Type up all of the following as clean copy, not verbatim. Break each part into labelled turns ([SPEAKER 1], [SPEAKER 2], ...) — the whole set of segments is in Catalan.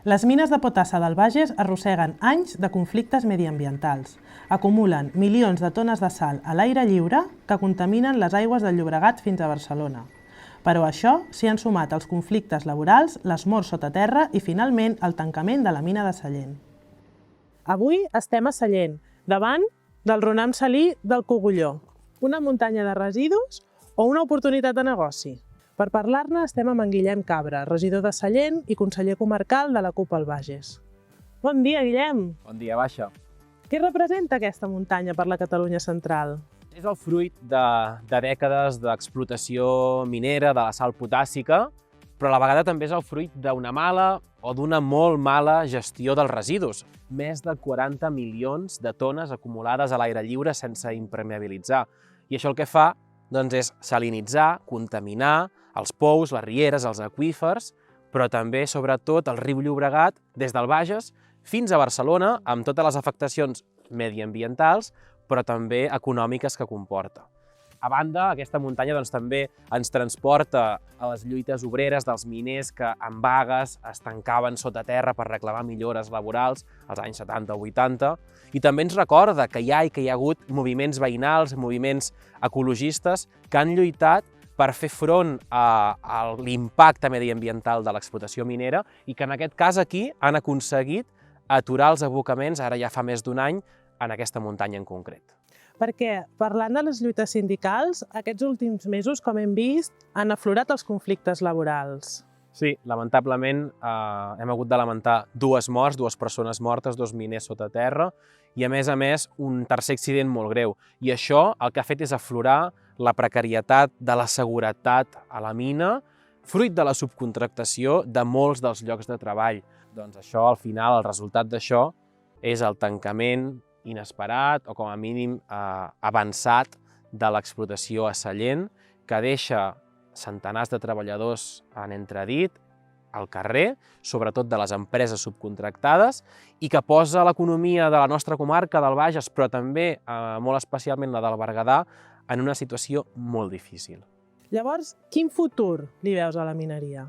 [SPEAKER 1] Les mines de potassa del Bages arrosseguen anys de conflictes mediambientals. Acumulen milions de tones de sal a l'aire lliure que contaminen les aigües del Llobregat fins a Barcelona. Però a això s'hi han sumat els conflictes laborals, les morts sota terra i, finalment, el tancament de la mina de Sallent. Avui estem a Sallent, davant del Ronam Salí del Cogulló, una muntanya de residus o una oportunitat de negoci. Per parlar-ne estem amb en Guillem Cabra, regidor de Sallent i conseller comarcal de la CUP al Bages. Bon dia, Guillem!
[SPEAKER 2] Bon dia, Baixa.
[SPEAKER 1] Què representa aquesta muntanya per la Catalunya central?
[SPEAKER 2] És el fruit de dècades d'explotació minera de la sal potàssica, però a la vegada també és el fruit d'una mala o d'una molt mala gestió dels residus. Més de 40 milions de tones acumulades a l'aire lliure sense impermeabilitzar. I això el que fa és salinitzar, contaminar els pous, les rieres, els aqüífers, però també, sobretot, el riu Llobregat, des del Bages fins a Barcelona, amb totes les afectacions mediambientals, però també econòmiques que comporta. A banda, aquesta muntanya també ens transporta a les lluites obreres dels miners que en vagues es tancaven sota terra per reclamar millores laborals als anys 70 o 80, i també ens recorda que hi ha hagut moviments veïnals, moviments ecologistes que han lluitat per fer front a l'impacte mediambiental de l'explotació minera i que en aquest cas aquí han aconseguit aturar els abocaments, ara ja fa més d'un any, en aquesta muntanya en concret.
[SPEAKER 1] Perquè, parlant de les lluites sindicals, aquests últims mesos, com hem vist, han aflorat els conflictes laborals.
[SPEAKER 2] Sí, lamentablement hem hagut de lamentar dues morts, dues persones mortes, dos miners sota terra i, a més, un tercer accident molt greu. I això el que ha fet és aflorar la precarietat de la seguretat a la mina, fruit de la subcontractació de molts dels llocs de treball. Doncs això, al final, el resultat d'això és el tancament inesperat o, com a mínim, avançat de l'explotació a Sallent, que deixa centenars de treballadors en entredit, al carrer, sobretot de les empreses subcontractades, i que posa l'economia de la nostra comarca, del Bages, però també, molt especialment la del Berguedà, en una situació molt difícil.
[SPEAKER 1] Llavors, quin futur li veus a la mineria?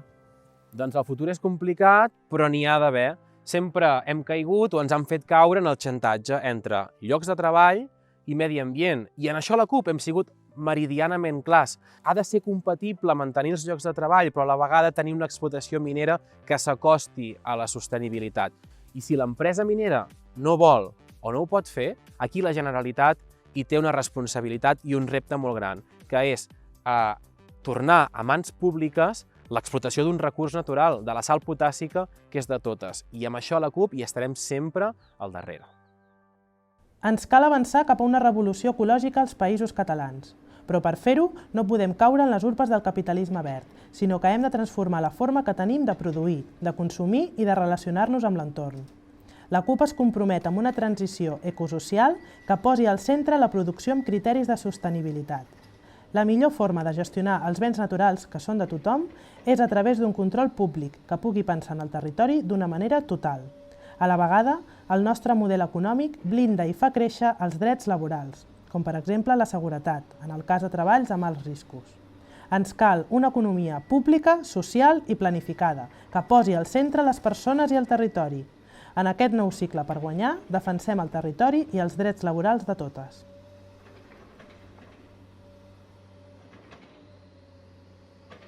[SPEAKER 2] Doncs el futur és complicat, però n'hi ha d'haver. Sempre hem caigut o ens han fet caure en el xantatge entre llocs de treball i medi ambient. I en això la CUP hem sigut meridianament clars. Ha de ser compatible mantenir els llocs de treball, però a la vegada tenir una explotació minera que s'acosti a la sostenibilitat. I si l'empresa minera no vol o no ho pot fer, aquí la Generalitat hi té una responsabilitat i un repte molt gran, que és tornar a mans públiques l'explotació d'un recurs natural, de la sal potàssica, que és de totes. I amb això a la CUP hi estarem sempre al darrere.
[SPEAKER 1] Ens cal avançar cap a una revolució ecològica als països catalans. Però per fer-ho no podem caure en les urpes del capitalisme verd, sinó que hem de transformar la forma que tenim de produir, de consumir i de relacionar-nos amb l'entorn. La CUP es compromet amb una transició ecosocial que posi al centre la producció amb criteris de sostenibilitat. La millor forma de gestionar els béns naturals, que són de tothom, és a través d'un control públic que pugui pensar en el territori d'una manera total. A la vegada, el nostre model econòmic blinda i fa créixer els drets laborals, com per exemple la seguretat, en el cas de treballs amb alts riscos. Ens cal una economia pública, social i planificada, que posi al centre les persones i el territori. En aquest nou cicle per guanyar, defensem el territori i els drets laborals de totes.